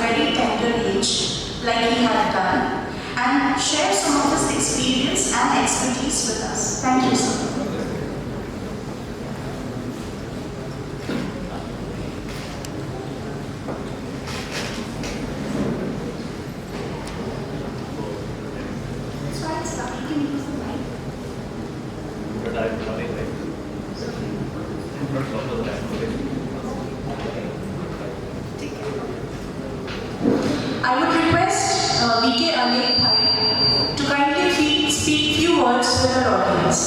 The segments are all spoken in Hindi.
very tender age, like he had done, and share some of his experience and expertise with us. Thank you, sir. I would request V.K. Alek Bhai to kindly speak few words with our audience.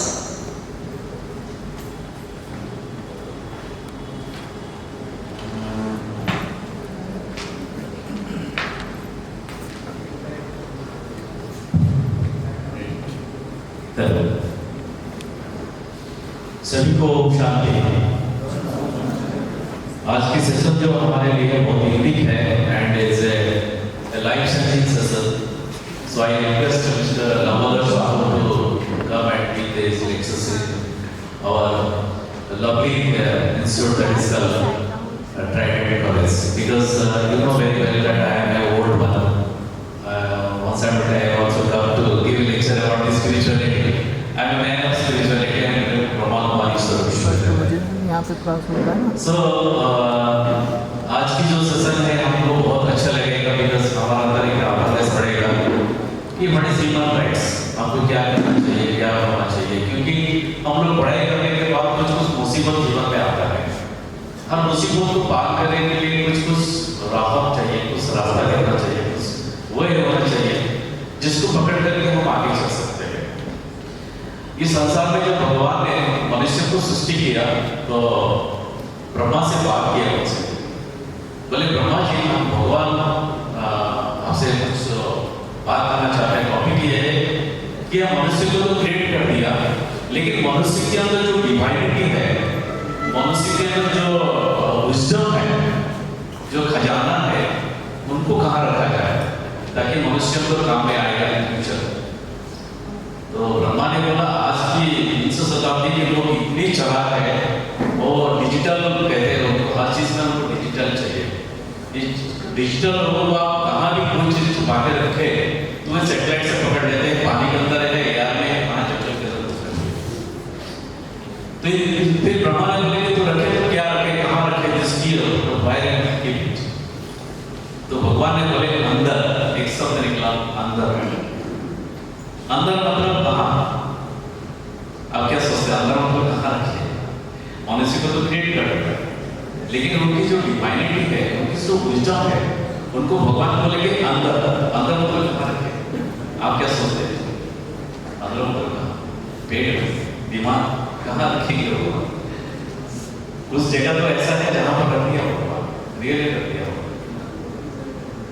सभी को शांति। आज की सेशन जो हमारे लिए बहुत यूनिक है and is a life changing session, so I request mister Damodar Sahu to come and give this lecture in our lovely institute that is called Trident College, because you know very well that I am an old one. Once I also come to give a lecture about the spirituality. I am a man of spirituality and Brahma Kumari Swarup. यहाँ पे क्लास होगा ना। So आज की जो सेशन है हमको बहुत अच्छा लगेगा, बिकॉज हमारा अंदर एक अवेयरनेस बढ़ेगा कि व्हाट इज ह्यूमन राइट्स, हमको क्या करना चाहिए, क्या होना चाहिए, क्योंकि हम लोग पढ़ाई करने के बाद कुछ मुसीबत जीवन में आता है। हर मुसीबत को पार करने के लिए कुछ राहत चाहिए, कुछ रास्ता करना चाहिए, कुछ वो होना चाहिए जिसको पकड़ करके हम आगे चल सकते हैं। इस संसार में जब भगवान ने मनुष्य को सृष्टि किया तो ब्रह्मा से बात किया उनसे, बोले ब्रह्मा जी हम भगवान आपसे कुछ बात करना चाहते हैं। टॉपिक ये है कि हम मनुष्य को तो क्रिएट कर दिया, लेकिन मनुष्य के अंदर जो डिवाइनिटी है, मनुष्य के अंदर जो विजडम है, जो खजाना है, उनको कहाँ रखा जाए ताकि मनुष्य को काम में आएगा इन फ्यूचर। तो ब्रह्मा ने बोला आज की 20 शताब्दी के लोग इतने चालाक है और डिजिटल कहते हैं लोग, हर चीज में उनको डिजिटल चाहिए। डिजिटल लोगों को आप कहाँ भी कोई चीज छुपा के रखे तुम्हें सैटेलाइट से पकड़ लेते हैं, पानी के अंदर है एयर में कहाँ चक्कर के जरूरत है। तो फिर ब्रह्मा ने बोले तो रखे तो क्या रखे, कहाँ रखे, जिसकी वायरल के बीच। तो भगवान ने बोले अंदर, एक शब्द निकला अंदर। अंदर मतलब कहाँ? आप क्या सोचते हैं अंदर मतलब कहाँ रखिए? मनुष्य को तो क्रिएट कर रहा है, लेकिन उनकी जो डिवाइनिटी है, उनकी जो विजडम है, उनको भगवान बोलेंगे अंदर। अंदर मतलब कहाँ रखे? आप क्या सोचते हैं? अंदर मतलब कहाँ? पेट, दिमाग कहाँ रखेंगे भगवान? उस जगह तो ऐसा है जहाँ पर रख दिया भगवान, रियली रख दिया भगवान।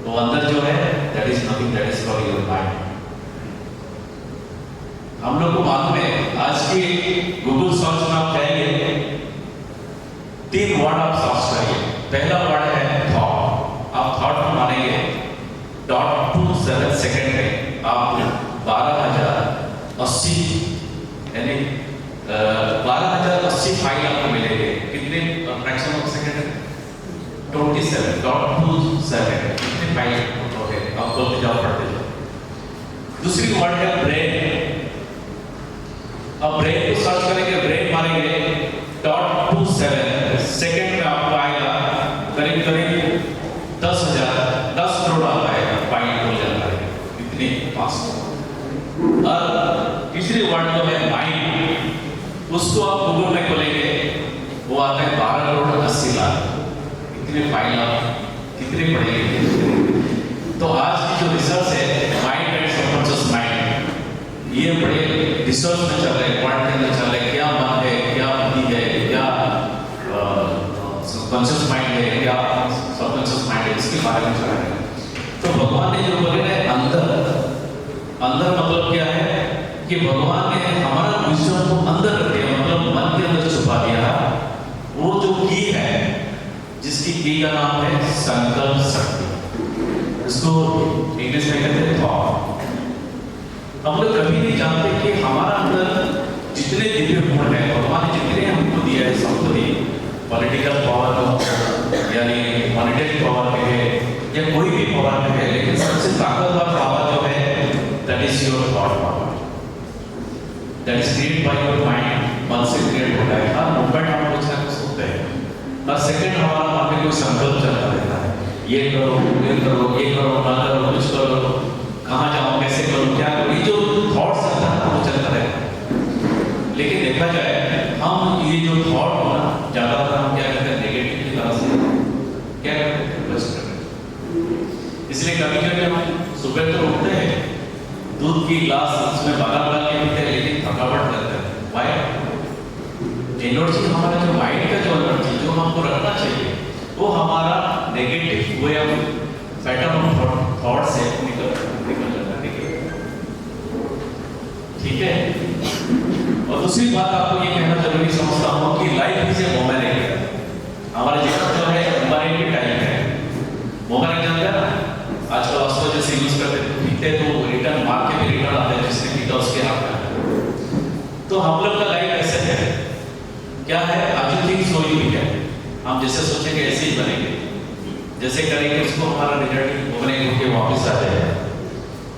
वो अंदर जो है that is nothing, that is for your mind। हम लोग को मालूम है आज की गूगल सर्च में आप कहेंगे 3 वर्ड आप सर्च करिए। पहला वर्ड है थॉट, आप थॉट को मानेंगे .27 सेकंड में आप 12,080 यानी 12,080 फाइल आपको मिलेंगे। कितने फ्रैक्शन ऑफ सेकंड? 27.27 कितने फाइल हो गए? आप बोलते जाओ, पढ़ते जाओ। दूसरी वर्ड है ब्रेन। अब ब्रेन को सर्च करेंगे, ब्रेन मारेंगे .27 सेकंड में आपको आएगा करीब 10 करोड़ आता है फाइल हो जाता है, इतनी फास्ट। और तीसरी वर्ड जो है माइंड, उसको आप गूगल में खोलेंगे वो आता है 12,80,00,000। इतने फाइल आप कितने पढ़ेंगे? तो आज की जो रिसर्च है माइंड एंड सबकॉन्शियस माइंड, ये बड़े रिसर्च में चल रहे हैं, वर्ल्ड के अंदर चल रहे हैं। क्या मन है, क्या बुद्धि है, क्या सबकॉन्शियस माइंड है, क्या सबकॉन्शियस माइंड है, इसके बारे में चल रहे हैं। तो भगवान ने जो बोले ना अंदर, अंदर मतलब क्या है कि भगवान ने हमारा विजन को अंदर रख दिया, मतलब मन के अंदर छुपा दिया। वो जो की है, जिसकी की का नाम है संकल्प शक्ति, इसको इंग्लिश में कहते हैं थॉट। हम लोग कभी नहीं जानते कि हमारा अंदर जितने दिव्य गुण हैं, भगवान ने जितने हमको दिया है, सबको दिए। पॉलिटिकल पावर यानी मॉनेटरी पावर है, या कोई भी पावर है, लेकिन सबसे ताकतवर पावर जो है that is your thought power, that is create by your mind. मन से क्रिएट होता है। हर मोमेंट हम कुछ ना कुछ सोचते हैं, हर सेकंड हमारा मन में कोई संकल्प चलता रहता है, ये करो, ये करो, ये करो, ना करो, कुछ करो, कहाँ जाऊँ, कैसे करूँ, क्या करूँ, ये जो थॉट्स चलता है वो चलता रहता है। लेकिन देखा जाए हम ये जो थॉट हो ना, ज़्यादातर हम क्या करते हैं, नेगेटिव की तरफ से क्या करते हैं, इन्वेस्ट करते हैं। इसलिए कभी कभी हम सुबह तो उठते हैं, दूध की गिलास उसमें बादाम डाल के पीते हैं, लेकिन थकावट लगता है। वाई? एनर्जी, हमारा जो माइंड का जो एनर्जी जो हमको रखना चाहिए, वो हमारा negative way of pattern of thought से निकल जाता है। ठीक है। और दूसरी बात आपको ये कहना जरूरी समझता हूँ कि लाइफ इज ए मोमेंट। हमारा जीवन जो है मोमेंट की टाइम है। मोमेंट जानते हैं ना, आजकल वास्तव जैसे यूज करते हैं, पीते तो रिटर्न मार के भी रिटर्न आता है, जिसने पीता उसके हाथ में। तो हम लोग का लाइफ ऐसे है, क्या है, आज you think so you will. हम जैसे सोचेंगे ऐसे ही बनेंगे, जैसे करेंगे उसको हमारा रिजल्ट बनेगा के वापस आ जाएगा।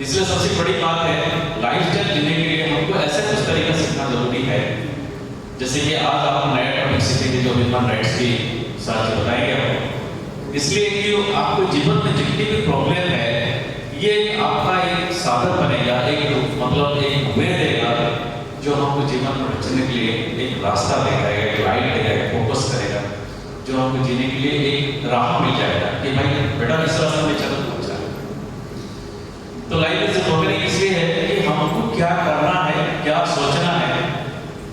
इसलिए सबसे बड़ी बात है, लाइफस्टाइल जीने के लिए हमको ऐसा कुछ तरीका सीखना जरूरी है। जैसे कि आज आप नया टॉपिक सीखेंगे जो ह्यूमन राइट्स की साथ बताएंगे आपको, इसलिए कि आपको जीवन में जितनी भी प्रॉब्लम है, ये आपका एक साधन बनेगा, एक मतलब एक वे देगा जो हमको जीवन में बचने के लिए एक रास्ता देगा, एक लाइट देगा, एक फोकस करेगा, जो हमको जीने के लिए एक राह मिल जाएगा कि भाई बेटा इस रास्ते में चलो पहुंचा। तो लाइफ इज प्रोग्रेस इसलिए है कि हमको क्या करना है, क्या सोचना है,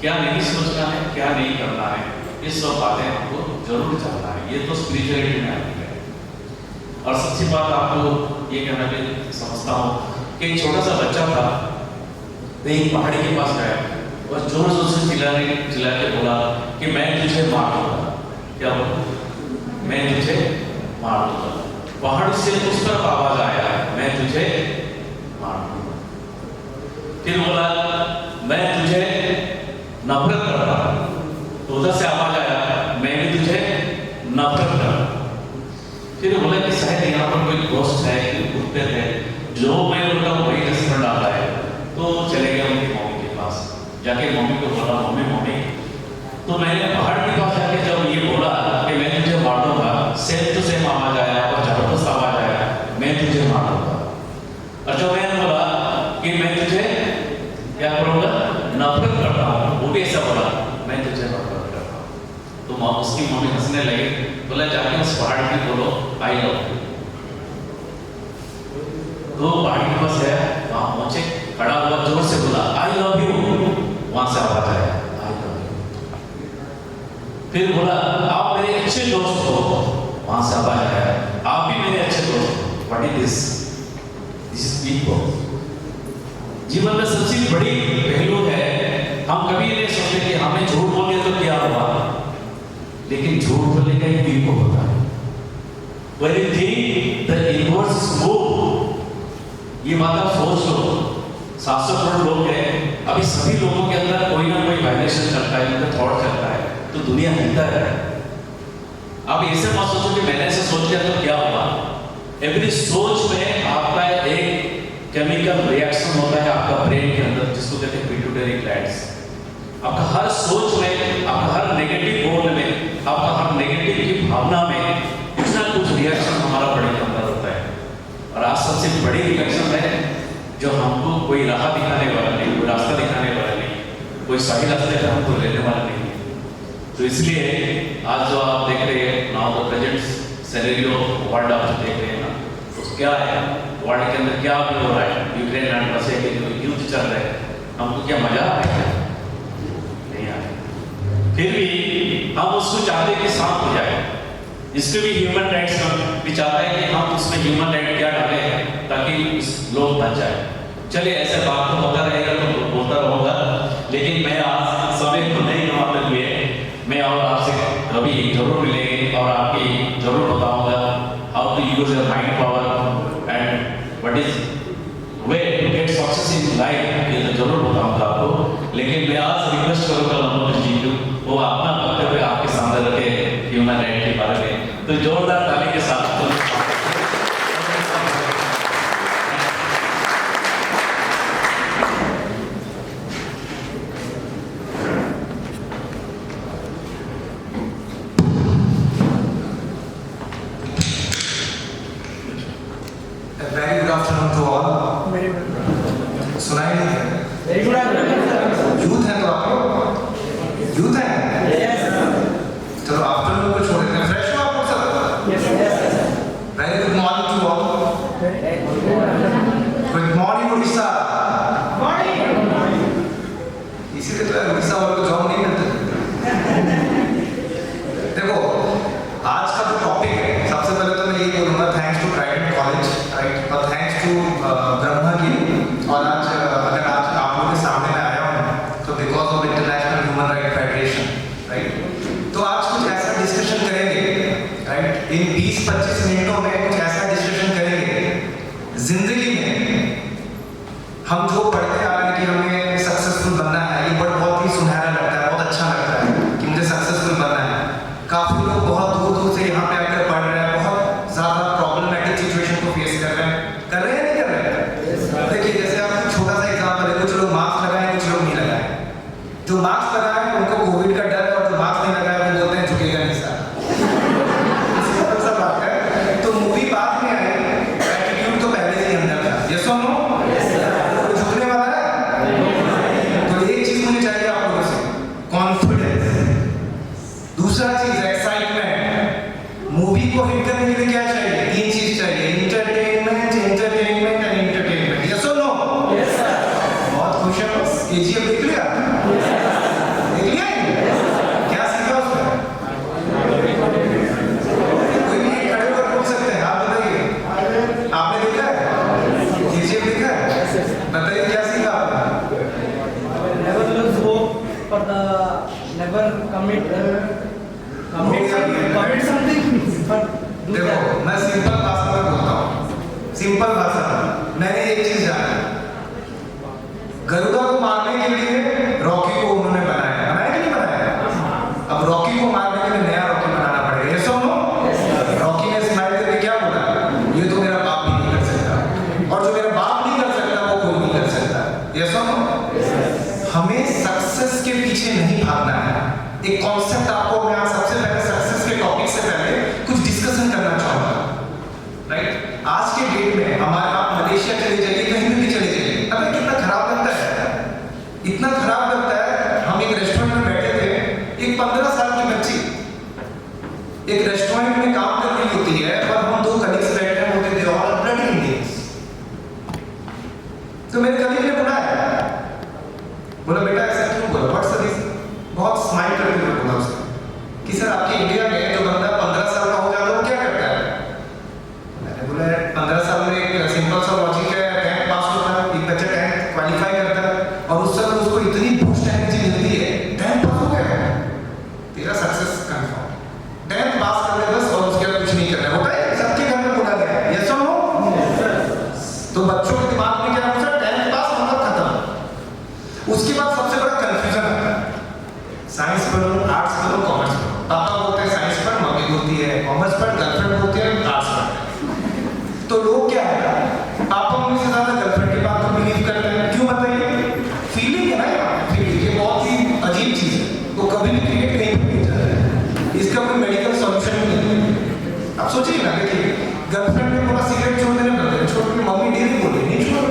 क्या नहीं सोचना है, क्या नहीं करना है, ये सब बातें हमको जरूर जानना है। ये तो स्पिरिचुअलिटी में आती है। और सबसे बात आपको ये कहना भी समझता हूँ कि एक छोटा सा बच्चा था, वो एक पहाड़ी के पास गया और जोर जोर से चिल्ला के बोला कि मैं तुझे मार दूंगा। क्या बोला? मैं तुझे मार दूंगा। पहाड़ से उस तरफ आवाज आया, मैं तुझे मार दूंगा। फिर बोला मैं तुझे नफरत करता हूं। तो उधर से आवाज आया, मैं भी तुझे नफरत करता हूं। फिर बोला कि शायद यहाँ पर कोई दोस्त है, कोई कुत्ते थे, जो मैं उनका वही रेस्टोरेंट डाला है। तो चले गया उनकी मम्मी के पास, जाके मम्मी को बोला, मम्मी तो मैंने पहाड़ के पास जाके जब ये बोला कि मैं तुझे मार दूंगा, सेम टू सेम आवाज आया और जबरदस्त आवाज आया, मैं तुझे मार दूंगा। और जब मैंने बोला कि मैं तुझे क्या करूंगा, नफरत करता हूँ, वो भी ऐसा बोला, मैं तुझे नफरत करता हूँ। तो उसकी मम्मी हंसने लगी, बोला जाके उस पहाड़ की बोलो आई लव यू। तो पहाड़ के पास गया, वहां पहुंचे, खड़ा हुआ, जोर से बोला आई लव यू। वहां से आवाज आया आई लव यू। फिर बोला आप मेरे अच्छे दोस्त हो। वहां से आवाज आया आप भी मेरे अच्छे दोस्त हो। What is this? This is people. जीवन में सबसे बड़ी पहलू है, हम कभी नहीं सोचते कि हमें झूठ बोले तो क्या हुआ, लेकिन झूठ बोलने का एक पीपल होता है। When you think the universe is moved, ये बात आप सोच लो, 700 करोड़ लोग हैं, अभी सभी लोगों के अंदर कोई ना कोई वाइब्रेशन चलता है, उनका थॉट चलता है, तो दुनिया हिलता है। अब ऐसे मत सोचो कि मैंने ऐसे सोच लिया तो क्या हुआ। एवरी सोच में आपका एक केमिकल रिएक्शन होता है आपका ब्रेन के अंदर, जिसको कहते हैं पिट्यूटरी ग्लैंड्स। आपका हर सोच में, आपका हर नेगेटिव गोल में, आपका हर नेगेटिव की भावना में कुछ ना कुछ रिएक्शन हमारा ब्रेन के अंदर होता है। और आज सबसे बड़ी रिएक्शन है जो हमको कोई राह दिखाने वाला नहीं, कोई रास्ता दिखाने वाला नहीं, कोई सही रास्ते पर हमको लेने वाला नहीं। तो इसलिए आज जो आप देख रहे हैं, now the present scenario world आप जो देख रहे हैं ना, तो क्या है वर्ल्ड के अंदर क्या भी हो रहा है, यूक्रेन एंड रशिया के जो युद्ध चल रहे हैं, हमको क्या मजा आ रहा है? नहीं आ रहा। फिर भी हम उसको चाहते कि शांत हो जाए। इसको भी ह्यूमन राइट्स भी चाहता है कि हम उसमें ह्यूमन राइट क्या डालें ताकि लोग बच जाए। चलिए ऐसे बात तो होता रहेगा, तो बोलता रहूँगा, लेकिन मैं आज समय को नहीं कमाते हुए मैं और आपसे कभी जरूर मिलेंगे और आपकी जरूर बताऊंगा how to use your mind power and what is way to get success in life, ये तो जरूर बताऊंगा आपको। लेकिन मैं आज रिक्वेस्ट करूंगा मनोज जी को, वो अपना वक्तव्य आपके सामने रखे ह्यूमन राइट के बारे में, तो जोरदार ताली के साथ Very good afternoon to all. Very good. सुनाई नहीं दे Very good afternoon. यूथ है तो आप लोग यूथ है Yes. चलो आफ्टरनून को छोड़ देते हैं फ्रेश हो आप लोग सब Yes. Yes. Very good morning to all good morning Orissa इसीलिए तो उड़ीसा वालों को जॉब नहीं मिलते देखो आज का जो टॉपिक है सबसे पहले तो मैं यही बोलूँगा thanks to Trident college right और थैंक्स टू ब्रह्मागिरी और आज अगर आज आप लोगों के सामने मैं आया हूँ तो because of international human right federation right तो आज कुछ ऐसा डिस्कशन करेंगे राइट इन 20-25 मिनटों में कुछ ऐसा डिस्कशन करेंगे जिंदगी में हम जो पढ़ते आ रहे हैं कि हमें सक्सेसफुल बनना है ये बहुत ही सुनहरा लगता है बहुत अच्छा लगता है कि मुझे सक्सेसफुल बनना है काफी लोग बहुत दूर दूर से यहाँ पे आकर पढ़ रहे हैं बहुत ज्यादा प्रॉब्लमेटिक सिचुएशन को फेस कर रहे हैं नहीं कर रहे हैं देखिए जैसे आप छोटा सा एग्जाम्पल है कुछ लोग मास्क लगाए कुछ लोग नहीं लगाए जो मास्क लगाए उनको कोविड का डर है और जो मास्क नहीं लगाए वो बोलते हैं झुकेगा नहीं सर सिंपल सा बात है तो मूवी बाद में आई एटीट्यूड तो पहले से ही अंदर था ये सुनो तो झुकने वाला है तो एक चीज मुझे चाहिए आप लोगों से कॉन्फिडेंस दूसरा चीज है एक्साइटमेंट मूवी को हिट करने के लिए क्या चाहिए तीन चीज चाहिए entertainment entertainment and entertainment yes और नो Yes, sir. बहुत खुश है बस केजीएफ देख लिया देख लिया क्या सीखा उसमें कोई भी एक खड़े होकर पूछ सकते हैं आप बताइए आपने देखा है केजीएफ देखा है बताइए क्या सीखा आपने Never lose hope for the never commit something but do देखो that. मैं सिंपल भाषा में बोलता हूँ सिंपल भाषा में मैंने एक चीज जाना गरुड़ा को मारने के लिए रॉकी को उन्होंने बनाया कि नहीं बनाया अब रॉकी को मारने के लिए नया रॉकी बनाना पड़ेगा ये सुनो रॉकी ने स्माइल करके क्या बोला ये तो मेरा बाप भी नहीं कर सकता और जो मेरा बाप नहीं कर सकता वो कोई नहीं कर सकता ये सुनो हमें सक्सेस के पीछे नहीं भागना है एक कॉन्सेप्ट आपको मैं आज सबसे पहले सक्सेस के टॉपिक से पहले कुछ डिस्कशन करना चाहूंगा राइट आज के डेट में हमारे आप मलेशिया चले जाइए कहीं भी चले जाइए अबे कितना खराब लगता है इतना खराब लगता है हम एक रेस्टोरेंट में बैठे थे एक 15 साल की बच्ची एक रेस्टोरेंट में काम कर रही होती है और हम दो कलीग्स बैठे होते थे और ब्लडी इंडियंस तो मेरे कलीग ने बुलाया बोला बेटा ऐसा क्यों बोला व्हाट्स द रीजन बहुत स्माइल करते हुए बोला उसने कि सर आपके इंडिया में जो बंदा 15 साल का हो जाता है वो क्या करता है मैंने बोला 15 साल में एक सिंपल सा लॉजिक है 10th पास होता है एक बच्चा 10th क्वालिफाई करता है और उस समय उसको इतनी बूस्ट एनर्जी मिलती है 10th पास हो गया तेरा सक्सेस कंफर्म 10th पास कर ले बस और उसके बाद कुछ नहीं करना होता है सबके घर में बोला गया है यस और नो तो बच्चों के दिमाग में क्या होता है 10th पास मतलब खत्म उसके बाद सबसे बड़ा कंफ्यूजन आता है साइंस पढ़ो आर्ट्स पढ़ो कॉमर्स पढ़ो पापा बोलते हैं साइंस पढ़ मम्मी बोलती है कॉमर्स पढ़ गर्लफ्रेंड बोलती है आर्ट्स पढ़ तो लोग क्या है पापा मम्मी से ज्यादा गर्लफ्रेंड की बात को बिलीव करते हैं क्यों बताइए फीलिंग है ना यार फीलिंग ये बहुत ही अजीब चीज है वो कभी भी क्रिएट नहीं होती है इसका कोई मेडिकल सॉल्यूशन नहीं है आप सोचिए ना देखिए गर्लफ्रेंड ने बोला सिगरेट छोड़ देने पड़ते छोड़ के मम्मी डेली बोली नहीं छोड़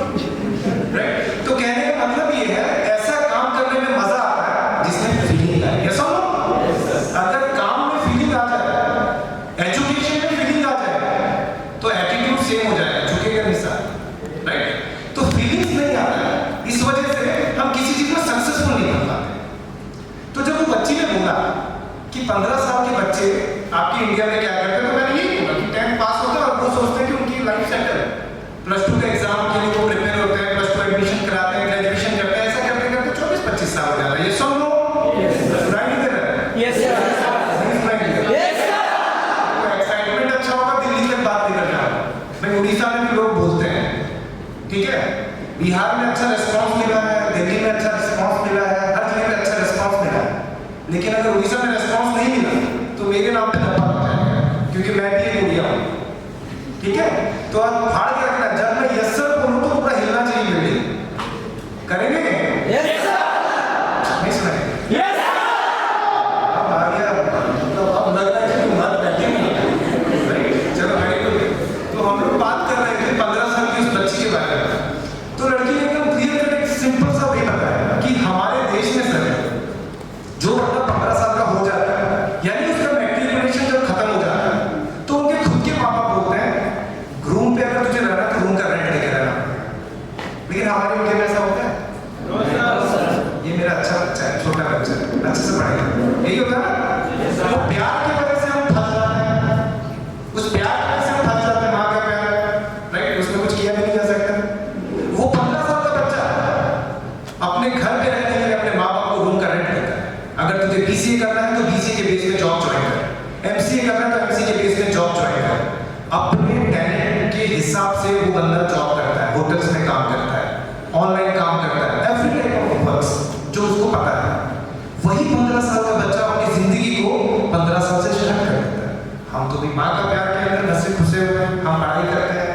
राइट तो कहने का मतलब ये है ऐसा काम करने में मजा आता है जिसमें फीलिंग आए ये समझो अगर काम में फीलिंग आ जाए एजुकेशन में फीलिंग आ जाए तो एटीट्यूड सेम हो जाएगा झुकेगा नहीं सर राइट तो फीलिंग्स नहीं आता है इस वजह से हम किसी चीज में सक्सेसफुल नहीं बन पाते तो जब वो बच्ची ने बोला कि 15 साल के बच्चे आपके इंडिया में क्या करते हैं तो मैंने यही बोला कि 10th पास होता है और वो सोचते हैं कि उनकी लाइफ सेटल है +2 का एग्जाम के लिए वो प्रिपेयर होते हैं +2 एडमिशन कराते हैं ग्रेजुएशन करते हैं ऐसा करते करते 24-25 साल हो जाता है ये सब लोग राइट नहीं कर रहे Yes, sir. Yes, sir. तो एक्साइटमेंट अच्छा होगा दिल्ली तक बात नहीं करना भाई उड़ीसा में भी लोग बोलते हैं ठीक है बिहार में अच्छा रिस्पांस मिला है दिल्ली में अच्छा रिस्पांस मिला है हर जगह पे अच्छा रिस्पांस मिला है लेकिन अगर उड़ीसा में रिस्पांस नहीं मिला तो मेरे नाम पे धब्बा लग जाएगा क्योंकि मैं भी एक उड़िया हूँ ठीक है तो आप फाड़ के रखना जब मैं यस सर बोलूं तो पूरा हिलना चाहिए बिल्डिंग करेंगे Yes, sir. नहीं सुनाएंगे Yes, sir. अब आ गया मतलब अब लग रहा है कि तुम बात बैठे नहीं चलो वेरी गुड तो हम लोग बात कर रहे थे 15 से वो बंदा जॉब करता है, होटल्स में काम करता है, ऑनलाइन काम करता है, एवरी टाइप ऑफ वर्क्स जो उसको पता है, वही 15 साल का बच्चा अपनी जिंदगी को 15 साल से स्टार्ट कर देता है। हम तो भी माँ का प्यार के अंदर बस से खुशे हुए हैं, हम पढ़ाई करते हैं,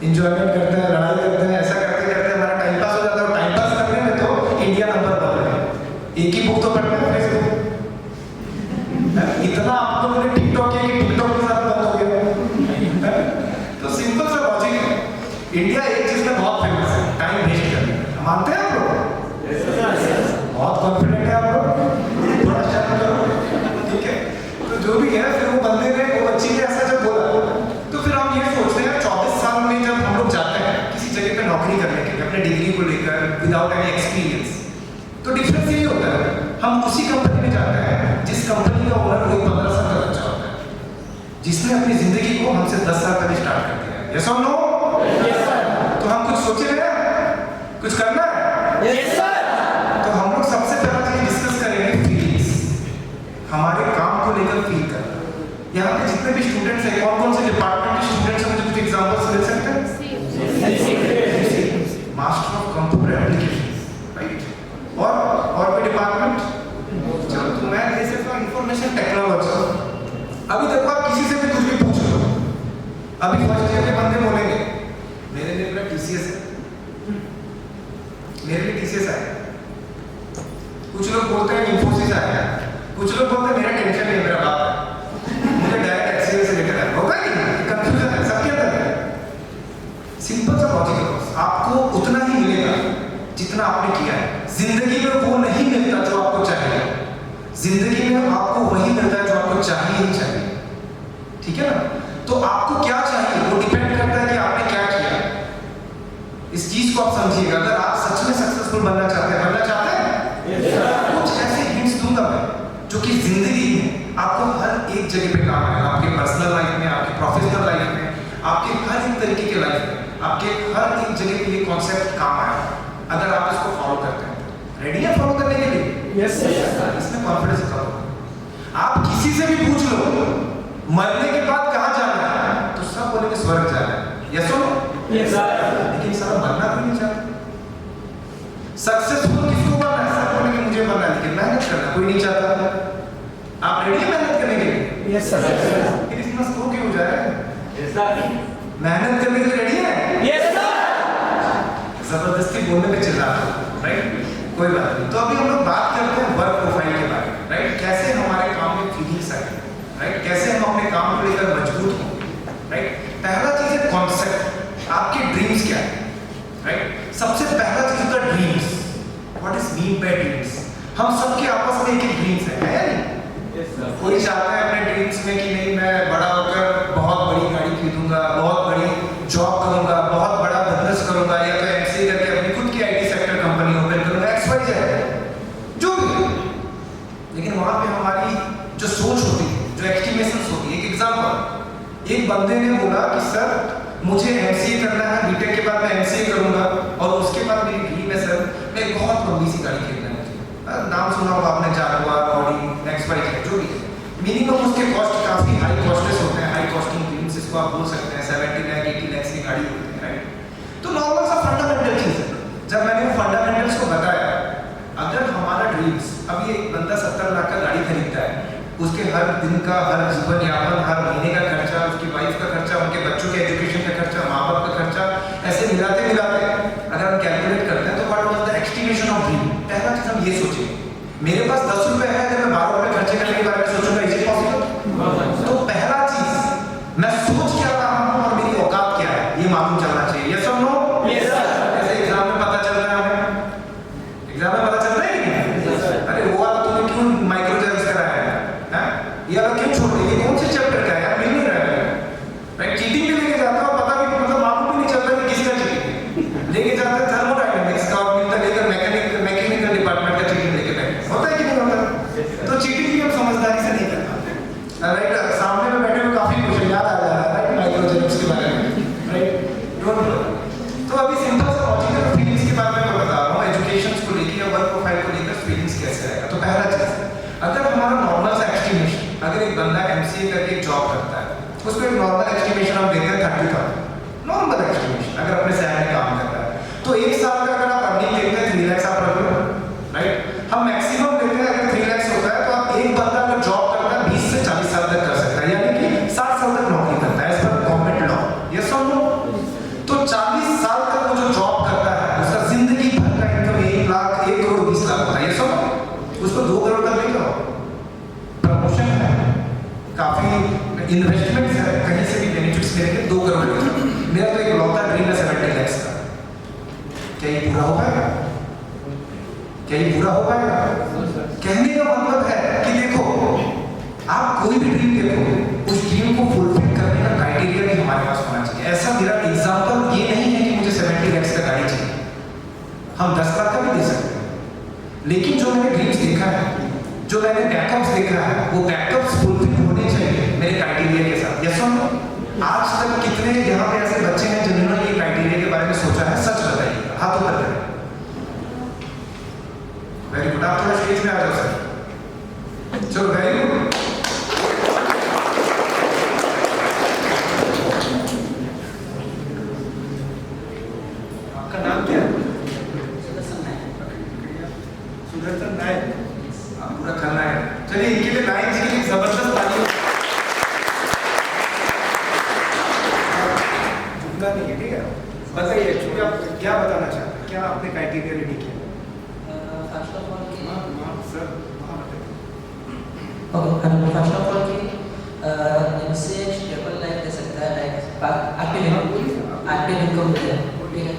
इंजॉयमेंट करते हैं, लड़ाई करते हैं, ऐसा करते करते हमारा टाइम पास हो जाता है। और टाइम पास करने में तो इंडिया नंबर 1 है। एक ही बुक तो पढ़ते हैं फेसबुक, इतना आप लोगों ने टिकटॉक किया कि टिकटॉक के साथ बंद हो गया। तो सिंपल सा लॉजिक है, इंडिया एक चीज में बहुत फेमस है, टाइम वेस्ट करना। मानते हैं आप लोग? बहुत कॉन्फिडेंट है आप लोग? थोड़ा शर्म करो, ठीक है? तो जो भी है, फिर वो बंदे ने, वो बच्ची ने ऐसा जब बोला, तो फिर हम ये सोचते हैं 24 साल में जब हम लोग जाते हैं किसी जगह पे नौकरी करने के लिए अपने डिग्री को लेकर विदाउट एनी एक्सपीरियंस, तो डिफरेंस यही होता है, हम उसी कंपनी में जाते हैं जिस कंपनी का ओनर वही 15 साल का बच्चा होता है, जिसने अपनी जिंदगी को हमसे 10 साल पहले स्टार्ट कर दिया है। यस और नो? Yes sir. तो हम कुछ सोचे हैं, कुछ करना है? Yes sir. तो हम लोग सबसे पहला चीज डिस्कस करेंगे फीलिंग्स, हमारे काम को लेकर फील करना। यहाँ पे जितने भी स्टूडेंट्स हैं, कौन कौन से डिपार्टमेंट के स्टूडेंट्स हैं, मुझे कुछ एग्जांपल्स मिल सकते हैं? Master of computer applications, right? और कोई डिपार्टमेंट? चलो, तो मैं ले सकता हूँ इंफॉर्मेशन टेक्नोलॉजी। अभी देखो, आप किसी से भी कुछ भी पूछ लो, अभी फर्स्ट ईयर के बंदे बोलेंगे मेरे लिए मेरा टीसीएस है, मेरे लिए टीसीएस आया। कुछ लोग बोलते हैं इंफोसिस आया, कुछ लोग बोलते हैं मेरा टेंशन नहीं, मेरा बाप है, मुझे डायरेक्ट एक्सीएल से लेकर आया। होगा कि नहीं? कंफ्यूजन है सबके अंदर है। सिंपल सा लॉजिक है, आपको उतना ही मिलेगा जितना आपने किया है। जिंदगी में वो नहीं मिलता जो आपको चाहिए, जिंदगी में आपको वही मिलता है जो आपको चाहिए ही चाहिए, ठीक है ना? तो आपको क्या चाहिए वो डिपेंड करता है कि आपने क्या किया। इस चीज को आप समझिएगा, अगर आप सच में सक्सेसफुल बनना चाहते हैं, कुछ ऐसे हिंट्स दूंगा मैं जो कि जिंदगी में आपको हर एक जगह पे काम आएगा, आपके पर्सनल लाइफ में, आपके प्रोफेशनल लाइफ में, आपके हर एक तरीके के लाइफ में, आपके हर एक जगह पे ये कॉन्सेप्ट काम आएगा अगर आप इसको फॉलो करते हैं। रेडी है फॉलो करने के लिए? Yes sir. इसमें कॉन्फिडेंस करो। आप किसी से भी पूछ लो मरने के बाद कहाँ जाना है, तो सब बोलेंगे स्वर्ग जाना है। यस और नो? Yes sir. लेकिन सारा मरना कोई नहीं चाहता। सक्सेसफुल किसको बनना है? सब बोलेंगे मुझे बनना है, लेकिन मेहनत करना कोई नहीं चाहता। आप रेडी है मेहनत करने के लिए? Yes sir. फिर इतना स्लो क्यों हो जा रहा है? Yes sir. मेहनत करने के लिए रेडी है? Yes sir. जबरदस्ती बोलने पे चिल्ला रहा हूं, राइट? कोई बात नहीं। तो अभी हम लोग बात करते हैं वर्क प्रोफाइल के बारे में, राइट? कैसे हमारे काम में फीलिंग्स आए, राइट? कैसे हम अपने काम को लेकर मजबूत हों, राइट? पहला चीज है कॉन्सेप्ट, आपके ड्रीम्स क्या है, राइट? सबसे पहला चीज होता है dreams. What is mean by dreams? हम सबके आपस में एक ड्रीम्स है नहीं? कोई चाहता है अपने ड्रीम्स में कि नहीं मैं बड़ा होकर बहुत बड़ी गाड़ी खरीदूंगा, बहुत बड़ी जॉब करूंगा, बहुत बड़ा बिजनेस करूंगा, या तो एमसीए करके अपनी खुद की आईटी सेक्टर कंपनी ओपन करूंगा, XYZ जो भी। लेकिन वहां पे हमारी जो सोच होती है, जो एस्टिमेशंस होती है, एक एग्जांपल, एक बंदे ने बोला कि सर मुझे एमसीए करना है, बीटेक के बाद मैं एमसीए करूंगा और उसके बाद मेरी ड्रीम है सर मैं एक बहुत लंबी सी गाड़ी खरीदना है। नाम सुना होगा आपने, जागुआर, ऑडी, XYZ जो भी है। मिनिमम उसके कॉस्ट काफी हाई कॉस्टलेस होते हैं, हाई कॉस्टिंग ड्रीम्स इसको आप बोल सकते हैं। 70 लाख 80 लाख की गाड़ी होती है, राइट? तो नॉर्मल सा फंडामेंटल चीज है। जब मैंने फंडामेंटल्स को बताया, अगर हमारा ड्रीम्स, अब ये बंदा 70 लाख का गाड़ी खरीदता है, उसके हर दिन का, हर जीवन यापन, हर महीने का खर्चा, उसकी वाइफ का खर्चा, उनके बच्चों के एजुकेशन का खर्चा, माँ बाप का खर्चा, ऐसे मिलाते मिलाते अगर हम कैलकुलेट करते हैं तो what was the estimation of dream? पहला चीज हम ये सोचेंगे, मेरे पास 10 रुपए है, अगर मैं 12 रुपए खर्चे करने के बारे में सोचूंगा, इज इट पॉसिबल? तो पहला चीज मैं सोच क्या रहा हूं और मेरी औकात क्या है ये मालूम चलना चाहिए। यस और नो? Yes sir. ऐसे एग्जाम में पता चल रहा है हमें, एग्जाम में पता चल रहा है कि अरे वो वाला तूने क्यों माइक्रो जेरोक्स कराया है, ये वाला क्यों छोड़ दिया, ये कौन से चैप्टर का है यार, मिल नहीं रहा है, राइट? चीटिंग भी लेके जाता है, पता भी मतलब मालूम भी नहीं चलता कि किसका चीटिंग लेके जाता है। थर्मोडायनामिक्स का और मिलता लेकर मैकेनिकल डिपार्टमेंट का चीटिंग लेके बैठे, होता है कि नहीं होता? तो चीटिंग भी हम समझदारी से नहीं करते, राइट? सामने में बैठे हुए काफी कुछ याद आ जा रहा है, राइट? माइक्रो जेरोक्स के बारे में, राइट? Don't know. तो अभी सिंपल सा लॉजिकल फीलिंग्स के बारे में मैं बता रहा हूँ, एजुकेशन को लेकर या वर्क प्रोफाइल को लेकर फीलिंग्स कैसे आएगा। तो पहला चीज, अगर हमारा नॉर्मल सा एस्टिमेशन, अगर एक बंदा एमसीए करके जॉब करता है, उसको एक नॉर्मल एस्टिमेशन हम देते हैं 30,000, नॉर्मल एस्टिमेशन, 40 साल तक वो जो जॉब करता है उसका जिंदगी भर का इनकम 1 लाख 1 करोड़ 20 लाख होता है, ये सब उसको 2 करोड़ तक नहीं करो। प्रमोशन है, काफी इन्वेस्टमेंट है, कहीं से भी बेनिफिट्स मिलेंगे, 2 करोड़ मिलेंगे। मेरा तो एक लौता ड्रीम है 70 लाख का। क्या ये पूरा हो पाएगा? क्या ये पूरा हो पाएगा? कहने का मतलब है कि देखो, आप कोई भी ड्रीम देखो, उस ड्रीम को फुलफिल करने का क्राइटेरिया भी हमारे पास होना चाहिए। ऐसा मेरा एग्जांपल ये नहीं है कि मुझे 70 लाख का गाड़ी चाहिए, हम 10 लाख का भी दे सकते हैं। लेकिन जो मैंने ड्रीम्स देखा है, जो मैंने बैकअप्स देखा है, वो बैकअप्स फुलफिल होने चाहिए मेरे क्राइटेरिया के साथ। यस और नो? आज तक कितने यहाँ पे ऐसे बच्चे हैं जिन्होंने ये क्राइटेरिया के बारे में सोचा है? सच बताइए, हाथों पर करें। वेरी गुड, आप थोड़ा स्टेज में आ जाओ सर। चलो, वेरी गुड। आपका नाम क्या है? सुदर्शन नायक। आप पूरा करना है। चलिए, इनके लिए नायक जी के लिए जबरदस्त तालियां। झुकना नहीं है, ठीक है? बताइए एक्चुअली आप क्या बताना चाहते हैं, क्या आपने क्राइटेरिया रेडी किया? First of all sir, okay, first of all कि इनसे स्टेबल लाइफ दे सकता है, लाइक आपके इनकम दे, ठीक है?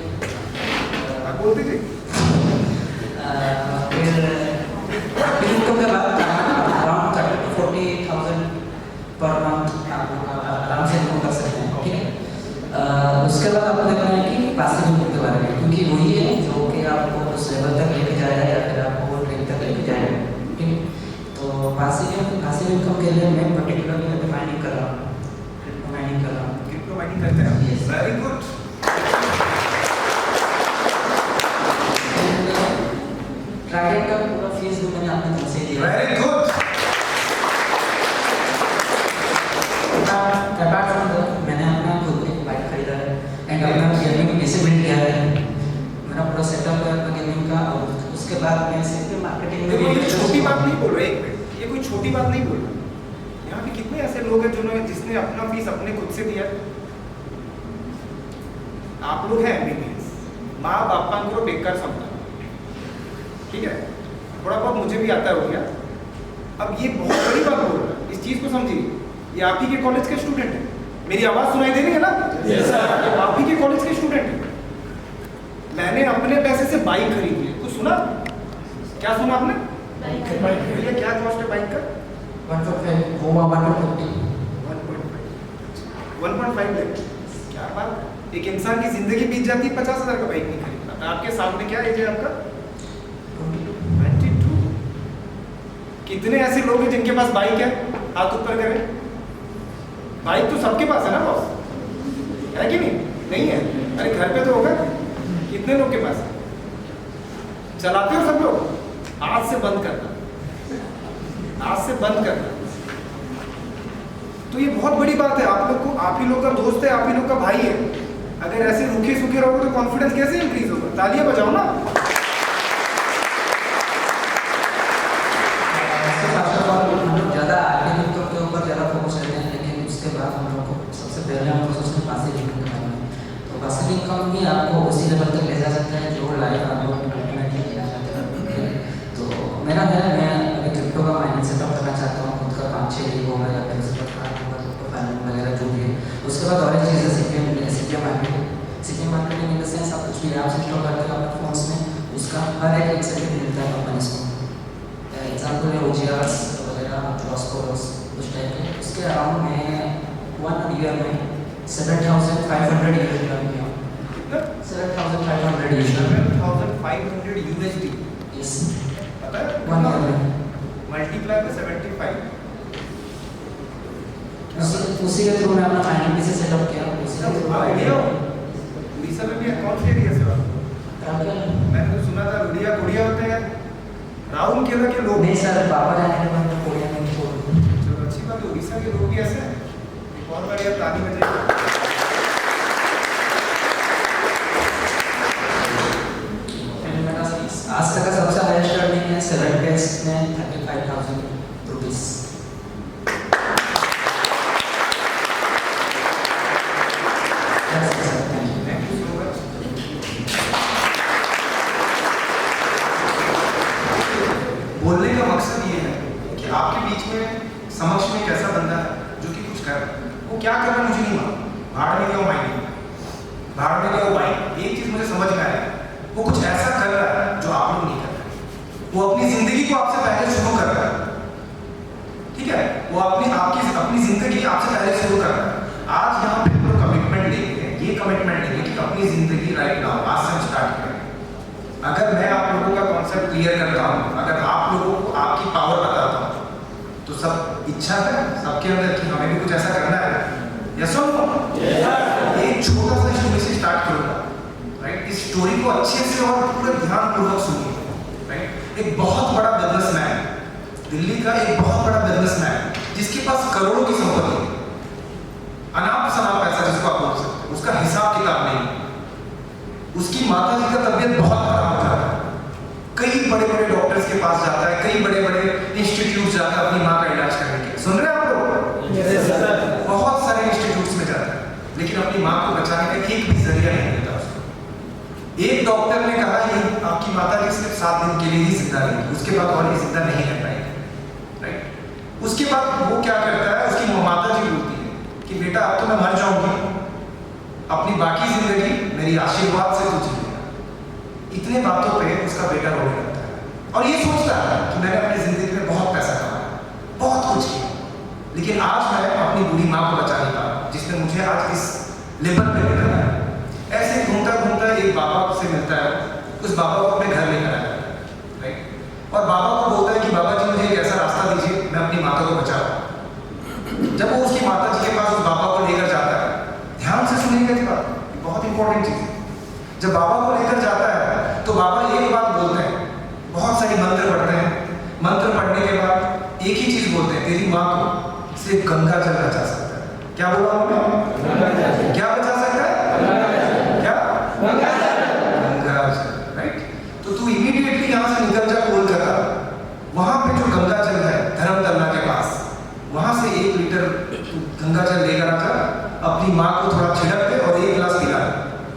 आप बोल दीजिए। फिर इनकम के बाद अराउंड 30 to 40,000 पर मंथ आप आराम से इनकम कर सकते हैं, ठीक है? उसके बाद आपको देखना है कि पासिव इनकम के बारे में, क्योंकि वही है जो कि आपको उस लेवल तक लेके जाएगा या फिर आपको ड्रीम तक लेके जाएगा, ठीक है? तो पासिव इनकम के लिए मैं पर्टिकुलरली माइनिंग कर रहा हूँ, क्रिप्टो माइनिंग कर रहा हूँ। क्रिप्टो माइनिंग करते हैं? Yes. Very good. ट्राइडेंट का पूरा फीस भी मैंने अपने तरफ से दिया। Very good. Apart from that मैंने अपना खुद एक बाइक खरीदा है एंड अपना गेमिंग पीसी बिल्ड किया है। मेरा पूरा सेटअप है अपना गेमिंग का, और उसके बाद मैं सिर्फ मार्केटिंग में देखो, भी ये छोटी बात नहीं बोल रहे, एक मिनट, ये कोई छोटी बात नहीं बोल रहे। यहाँ पे कितने ऐसे लोग हैं जिसने अपना फीस अपने खुद से दिया? आप लोग हैं एमबीबीएस, माँ बापा को बेकार समझा, ठीक है? थोड़ा बहुत मुझे भी आता हो गया। अब ये बहुत बड़ी बात बोल रहा है, इस चीज को समझिए। ये आप ही के कॉलेज के स्टूडेंट है, मेरी आवाज सुनाई दे रही है ना? Yes, sir. ये आप ही के कॉलेज के स्टूडेंट है। मैंने अपने पैसे से बाइक खरीदी है। कुछ सुना? क्या सुना आपने? भैया क्या कॉस्ट है बाइक का? 1.5 वो 1.50 1.5 लाख। क्या बात है, एक इंसान की जिंदगी बीत जाती है 50,000 का बाइक नहीं खरीदता। आपके सामने क्या एज है आपका? 22। कितने ऐसे लोग हैं जिनके पास बाइक है? हाथ ऊपर करें। बाइक तो सबके पास है ना बॉस, है कि नहीं? नहीं है? अरे घर पे तो होगा। कितने लोग के पास है? चलाते हो सब लोग? आज से बंद करना, आज से बंद करना। तो ये बहुत बड़ी बात है। आप लोग को, आप ही लोग का दोस्त है, आप ही लोग का भाई है। अगर ऐसे रूखे सूखे रहोगे तो कॉन्फिडेंस कैसे इंक्रीज होगा? तालियां बजाओ ना। ज़्यादा आगे इनकम के ऊपर ज़्यादा फोकस करते हैं, लेकिन उसके बाद हम लोग को सबसे पहले हम सोचते हैं पासिव इनकम करना है। तो पासिव इनकम ही आपको उसी लेवल तक ले जा सकता है जो लाइफ आप लोग अल्टीमेटली लेना चाहते हैं। तो मेरा है, मैं अभी क्रिप्टो का माइनिंग सेटअप करना चाहता हूँ, खुद का 5-6 लीग होगा या फिर उसका कार्ड होगा, क्रिप्टो फाइनेंस वगैरह जो भी है। उसके बाद और एक चीज़ है CPM marketing in the sense आप कुछ भी ऐप्स इंस्टॉल करते हो अपने फोन्स में, उसका हर एक इंसेंटिव मिलता है कंपनीज को। एग्जाम्पल है OGRs वगैरह, जॉस्कोर्स, उस टाइप के। उसके अराउंड में 1 ईयर में 7,500 यूएसडी अर्न किया। कितना? 7,500 यूएसडी। 7,500 USD। यस, पता है? 1 ईयर में। मल्टीप्लाई में 75। उसी के थ्रू मैं अपना फाइनेंस पीसी सेटअप किया। उसी के थ्रू उड़ीसा में भी कौन से एरिया से हो? मैंने तो सुना था उड़िया गुड़िया होते हैं, राहुल केला के लोग। नहीं सर, पापा जाने के बाद मैं कोरिया में छोड़ दूँ। चलो अच्छी बात है, उड़ीसा के लोग भी ऐसे हैं। एक और बार यार ताली बजाइए। आज तक का सबसे हाईएस्ट अर्निंग है 7 डेज में 35,000 rupees. Thank you so much. Right now, आज से हम स्टार्ट करेंगे। अगर मैं आप लोगों का कॉन्सेप्ट क्लियर करता हूँ, अगर आप लोगों को आपकी पावर बताता हूँ, तो सब इच्छा है सबके अंदर कि हमें भी कुछ ऐसा करना है। यस और नो? एक छोटा सा स्टोरी से स्टार्ट करूंगा, राइट? इस स्टोरी को अच्छे से और पूरे ध्यानपूर्वक सुनिए, राइट? एक बहुत बड़ा बिजनेसमैन, दिल्ली का एक बहुत बड़ा बिजनेसमैन, जिसके पास करोड़ों की संपत्ति है, अनाप शनाप पैसा जिसको आप बोल सकते हैं, उसका हिसाब किताब नहीं। उसकी माता जी का तबीयत बहुत खराब हो जाता है, कई बड़े बड़े डॉक्टर्स के पास जाता है, कई बड़े बड़े इंस्टीट्यूट जाता है अपनी माँ का इलाज करने के। सुन रहे हैं आप लोग? बहुत सारे इंस्टीट्यूट्स में जाता है, लेकिन अपनी माँ को बचाने का एक भी जरिया नहीं मिलता उसको। एक डॉक्टर ने कहा ये आपकी माता जी सिर्फ 7 दिन के लिए ही जिंदा रहेगी, उसके बाद और ये जिंदा नहीं रह पाएगी, राइट? उसके बाद वो क्या करता है, उसकी माता जी बोलती है कि बेटा अब तो मैं मर जाऊंगी, अपनी बाकी जिंदगी मेरी आशीर्वाद से तू जीना। इतने बातों पे उसका बेटा रोने लगता है और ये सोचता है कि मैंने अपनी जिंदगी में बहुत पैसा कमाया, बहुत कुछ किया, लेकिन आज मैं अपनी बूढ़ी माँ को बचा नहीं पा रहा, जिसने मुझे आज इस लेवल पे लेकर आया। ऐसे घूमता घूमता एक बाबा से मिलता है, उस बाबा को अपने घर लेकर आया, राइट? और बाबा को बोलता है कि बाबा जी मुझे एक ऐसा रास्ता दीजिए, मैं अपनी माता को बचा पाऊँ। जब वो उसकी माता जी के पास उस बाबा को लेकर जाता है, ध्यान से सुनिएगा इस बात, बहुत इंपॉर्टेंट चीज है। जब बाबा को लेकर जाता है तो बाबा एक बात बोलते हैं, बहुत सारी मंत्र पढ़ते हैं, मंत्र पढ़ने के बाद एक ही चीज बोलते हैं, तेरी माँ को सिर्फ गंगा जल बचा सकता है। क्या बोला उन्होंने? क्या बचा सकता है?